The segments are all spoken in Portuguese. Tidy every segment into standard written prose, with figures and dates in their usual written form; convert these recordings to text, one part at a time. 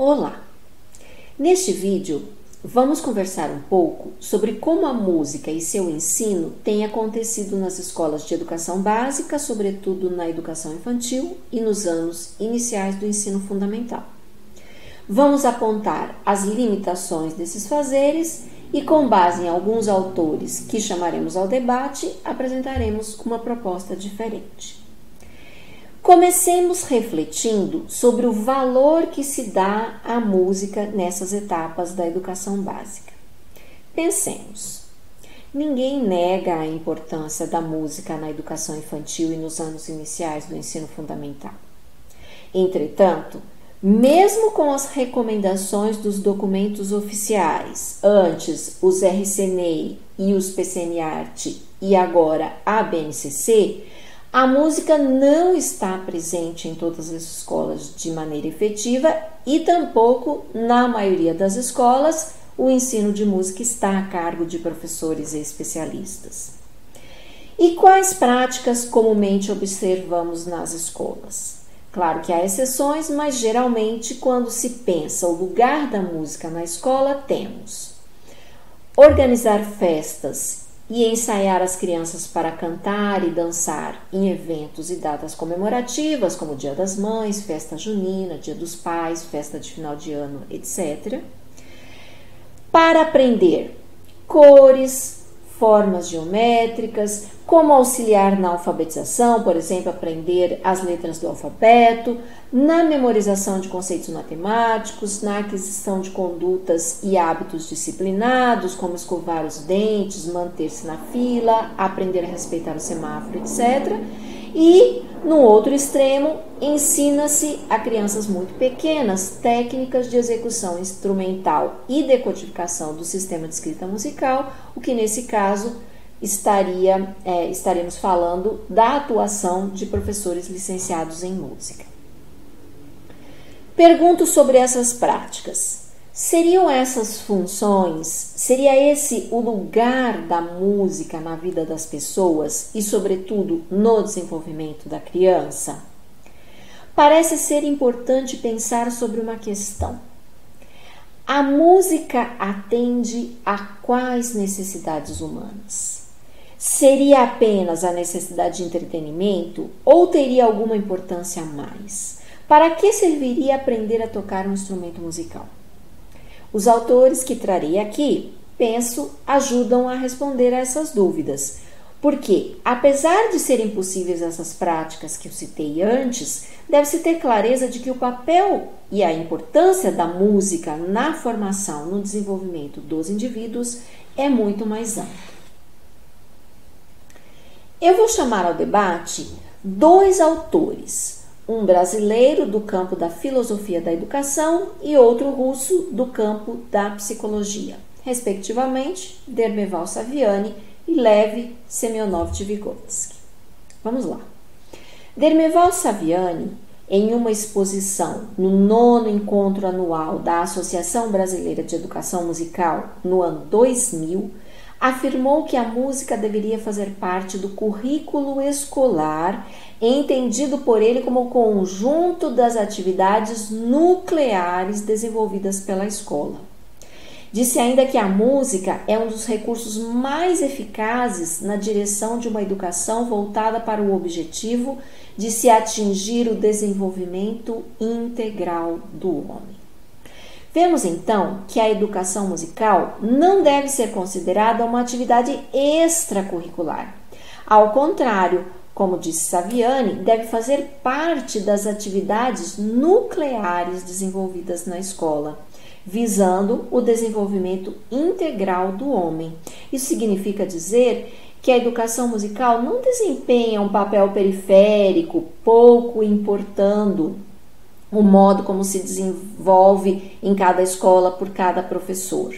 Olá! Neste vídeo, vamos conversar um pouco sobre como a música e seu ensino têm acontecido nas escolas de educação básica, sobretudo na educação infantil e nos anos iniciais do ensino fundamental. Vamos apontar as limitações desses fazeres e, com base em alguns autores que chamaremos ao debate, apresentaremos uma proposta diferente. Comecemos refletindo sobre o valor que se dá à música nessas etapas da educação básica. Pensemos, ninguém nega a importância da música na educação infantil e nos anos iniciais do ensino fundamental. Entretanto, mesmo com as recomendações dos documentos oficiais, antes os RCNEI e os PCNART e agora a BNCC, a música não está presente em todas as escolas de maneira efetiva e tampouco, na maioria das escolas, o ensino de música está a cargo de professores e especialistas. E quais práticas comumente observamos nas escolas? Claro que há exceções, mas geralmente quando se pensa o lugar da música na escola, temos organizar festas e ensaiar as crianças para cantar e dançar em eventos e datas comemorativas, como Dia das Mães, Festa Junina, Dia dos Pais, Festa de Final de Ano, etc. Para aprender cores, formas geométricas, como auxiliar na alfabetização, por exemplo, aprender as letras do alfabeto, na memorização de conceitos matemáticos, na aquisição de condutas e hábitos disciplinados, como escovar os dentes, manter-se na fila, aprender a respeitar o semáforo, etc. E, no outro extremo, ensina-se a crianças muito pequenas técnicas de execução instrumental e decodificação do sistema de escrita musical, o que nesse caso estaremos falando da atuação de professores licenciados em música. Pergunto sobre essas práticas. Seriam essas funções, seria esse o lugar da música na vida das pessoas e, sobretudo, no desenvolvimento da criança? Parece ser importante pensar sobre uma questão. A música atende a quais necessidades humanas? Seria apenas a necessidade de entretenimento ou teria alguma importância a mais? Para que serviria aprender a tocar um instrumento musical? Os autores que trarei aqui, penso, ajudam a responder a essas dúvidas, porque, apesar de serem possíveis essas práticas que eu citei antes, deve-se ter clareza de que o papel e a importância da música na formação, no desenvolvimento dos indivíduos é muito mais amplo. Eu vou chamar ao debate dois autores, um brasileiro do campo da filosofia da educação e outro russo do campo da psicologia, respectivamente Dermeval Saviani e Lev Semyonovich-Vygotsky. Vamos lá. Dermeval Saviani, em uma exposição no 9º encontro anual da Associação Brasileira de Educação Musical, no ano 2000, afirmou que a música deveria fazer parte do currículo escolar, entendido por ele como o conjunto das atividades nucleares desenvolvidas pela escola. Disse ainda que a música é um dos recursos mais eficazes na direção de uma educação voltada para o objetivo de se atingir o desenvolvimento integral do homem. Vemos então que a educação musical não deve ser considerada uma atividade extracurricular. Ao contrário, como disse Saviani, deve fazer parte das atividades nucleares desenvolvidas na escola, visando o desenvolvimento integral do homem. Isso significa dizer que a educação musical não desempenha um papel periférico, pouco importando o modo como se desenvolve em cada escola por cada professor.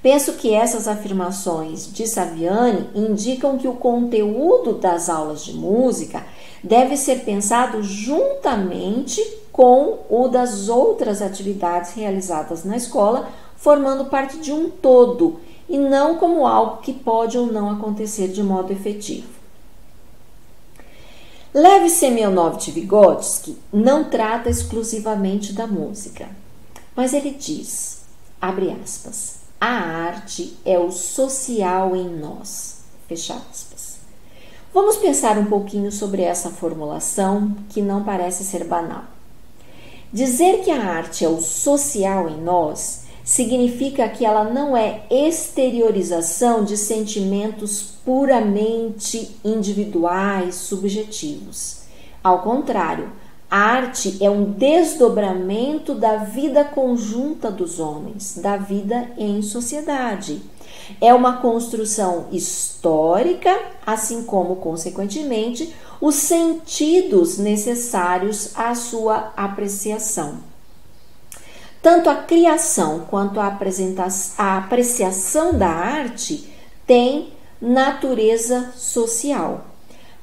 Penso que essas afirmações de Saviani indicam que o conteúdo das aulas de música deve ser pensado juntamente com o das outras atividades realizadas na escola, formando parte de um todo, e não como algo que pode ou não acontecer de modo efetivo. Lev Semyonovich-Vygotsky não trata exclusivamente da música, mas ele diz, abre aspas, a arte é o social em nós, fecha aspas. Vamos pensar um pouquinho sobre essa formulação que não parece ser banal. Dizer que a arte é o social em nós significa que ela não é exteriorização de sentimentos puramente individuais, subjetivos. Ao contrário, a arte é um desdobramento da vida conjunta dos homens, da vida em sociedade. É uma construção histórica, assim como, consequentemente, os sentidos necessários à sua apreciação. Tanto a criação quanto a apreciação da arte tem natureza social.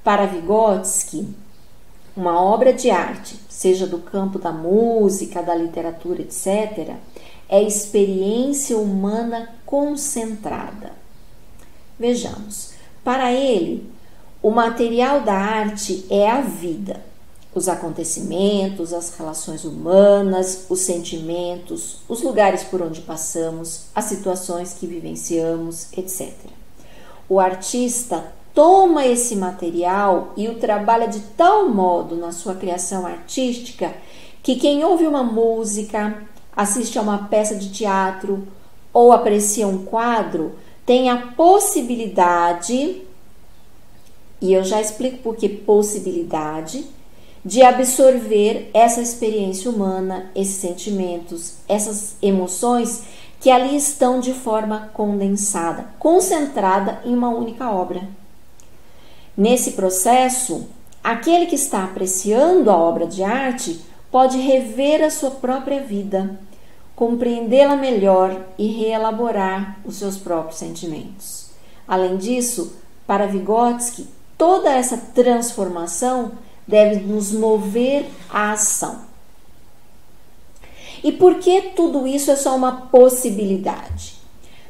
Para Vygotsky, uma obra de arte, seja do campo da música, da literatura, etc., é experiência humana concentrada. Vejamos, para ele, o material da arte é a vida, os acontecimentos, as relações humanas, os sentimentos, os lugares por onde passamos, as situações que vivenciamos, etc. O artista toma esse material e o trabalha de tal modo na sua criação artística que quem ouve uma música, assiste a uma peça de teatro ou aprecia um quadro tem a possibilidade, e eu já explico por que possibilidade, de absorver essa experiência humana, esses sentimentos, essas emoções que ali estão de forma condensada, concentrada em uma única obra. Nesse processo, aquele que está apreciando a obra de arte pode rever a sua própria vida, compreendê-la melhor e reelaborar os seus próprios sentimentos. Além disso, para Vygotsky, toda essa transformação deve nos mover à ação. E por que tudo isso é só uma possibilidade?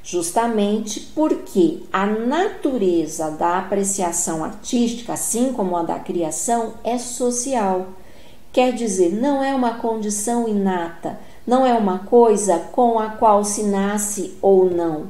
Justamente porque a natureza da apreciação artística, assim como a da criação, é social. Quer dizer, não é uma condição inata, não é uma coisa com a qual se nasce ou não.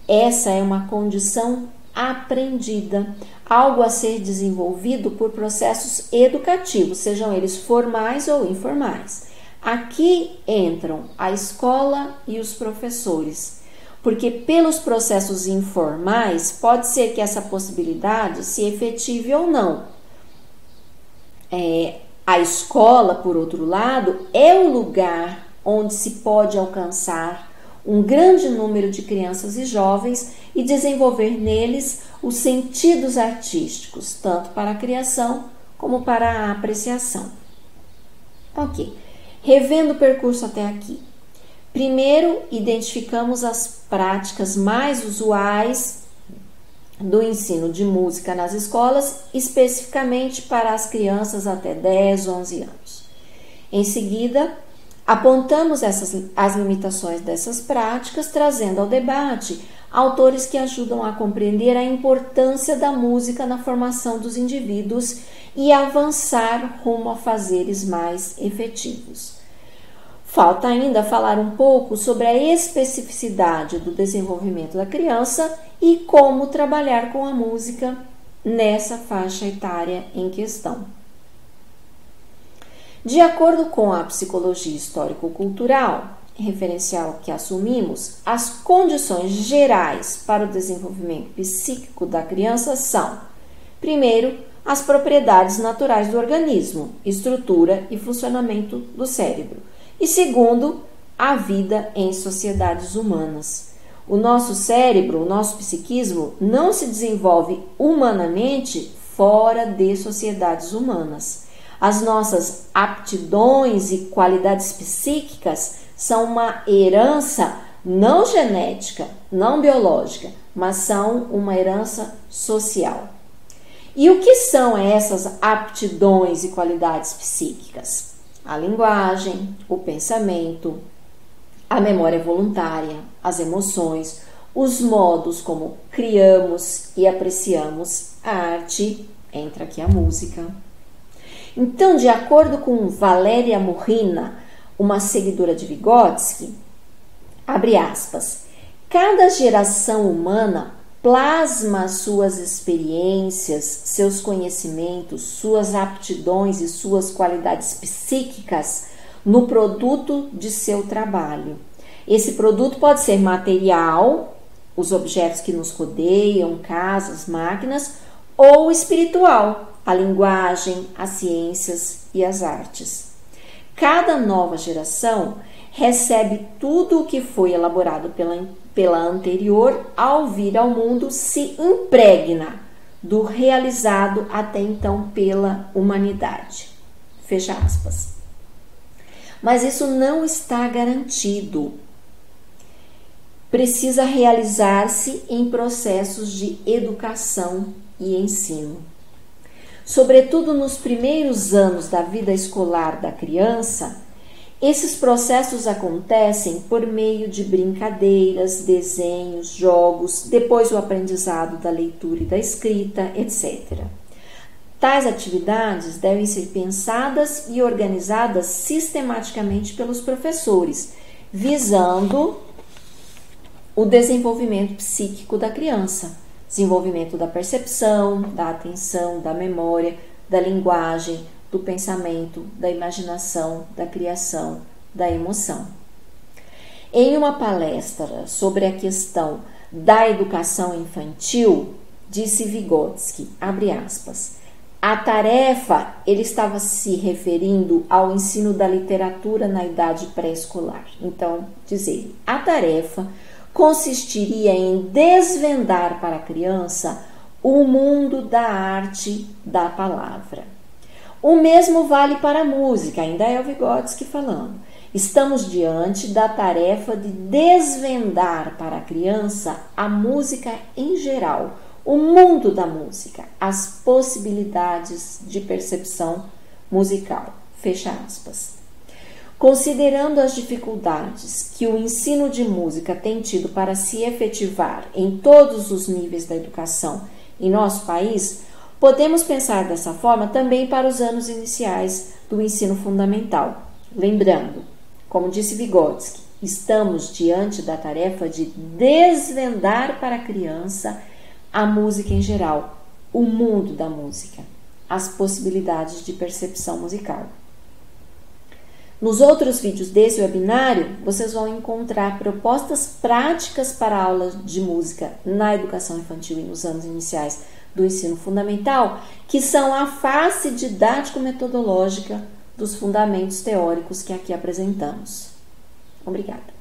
Essa é uma condição aprendida, algo a ser desenvolvido por processos educativos, sejam eles formais ou informais. Aqui entram a escola e os professores, porque pelos processos informais pode ser que essa possibilidade se efetive ou não. A escola, por outro lado, é o lugar onde se pode alcançar um grande número de crianças e jovens e desenvolver neles os sentidos artísticos, tanto para a criação como para a apreciação. Ok, revendo o percurso até aqui. Primeiro, identificamos as práticas mais usuais do ensino de música nas escolas, especificamente para as crianças até 10, 11 anos. Em seguida, apontamos as limitações dessas práticas, trazendo ao debate autores que ajudam a compreender a importância da música na formação dos indivíduos e avançar rumo a fazeres mais efetivos. Falta ainda falar um pouco sobre a especificidade do desenvolvimento da criança e como trabalhar com a música nessa faixa etária em questão. De acordo com a psicologia histórico-cultural, referencial que assumimos, as condições gerais para o desenvolvimento psíquico da criança são, primeiro, as propriedades naturais do organismo, estrutura e funcionamento do cérebro, e segundo, a vida em sociedades humanas. O nosso cérebro, o nosso psiquismo, não se desenvolve humanamente fora de sociedades humanas. As nossas aptidões e qualidades psíquicas são uma herança não genética, não biológica, mas são uma herança social. E o que são essas aptidões e qualidades psíquicas? A linguagem, o pensamento, a memória voluntária, as emoções, os modos como criamos e apreciamos a arte, entra aqui a música, Então, de acordo com Valéria Morrina, uma seguidora de Vygotsky, abre aspas, cada geração humana plasma suas experiências, seus conhecimentos, suas aptidões e suas qualidades psíquicas no produto de seu trabalho. Esse produto pode ser material, os objetos que nos rodeiam, casas, máquinas, ou espiritual, a linguagem, as ciências e as artes. Cada nova geração recebe tudo o que foi elaborado pela anterior, ao vir ao mundo, se impregna do realizado até então pela humanidade. Fecha aspas. Mas isso não está garantido. Precisa realizar-se em processos de educação e ensino. Sobretudo nos primeiros anos da vida escolar da criança, esses processos acontecem por meio de brincadeiras, desenhos, jogos, depois o aprendizado da leitura e da escrita, etc. Tais atividades devem ser pensadas e organizadas sistematicamente pelos professores, visando o desenvolvimento psíquico da criança, desenvolvimento da percepção, da atenção, da memória, da linguagem, do pensamento, da imaginação, da criação, da emoção. Em uma palestra sobre a questão da educação infantil, disse Vygotsky, abre aspas, a tarefa, ele estava se referindo ao ensino da literatura na idade pré-escolar. Então, diz ele, a tarefa consistiria em desvendar para a criança o mundo da arte da palavra. O mesmo vale para a música, ainda é o Vygotsky falando. Estamos diante da tarefa de desvendar para a criança a música em geral, o mundo da música, as possibilidades de percepção musical. Fecha aspas. Considerando as dificuldades que o ensino de música tem tido para se efetivar em todos os níveis da educação em nosso país, podemos pensar dessa forma também para os anos iniciais do ensino fundamental. Lembrando, como disse Vygotsky, estamos diante da tarefa de desvendar para a criança a música em geral, o mundo da música, as possibilidades de percepção musical. Nos outros vídeos desse webinário, vocês vão encontrar propostas práticas para aulas de música na educação infantil e nos anos iniciais do ensino fundamental, que são a face didático-metodológica dos fundamentos teóricos que aqui apresentamos. Obrigada.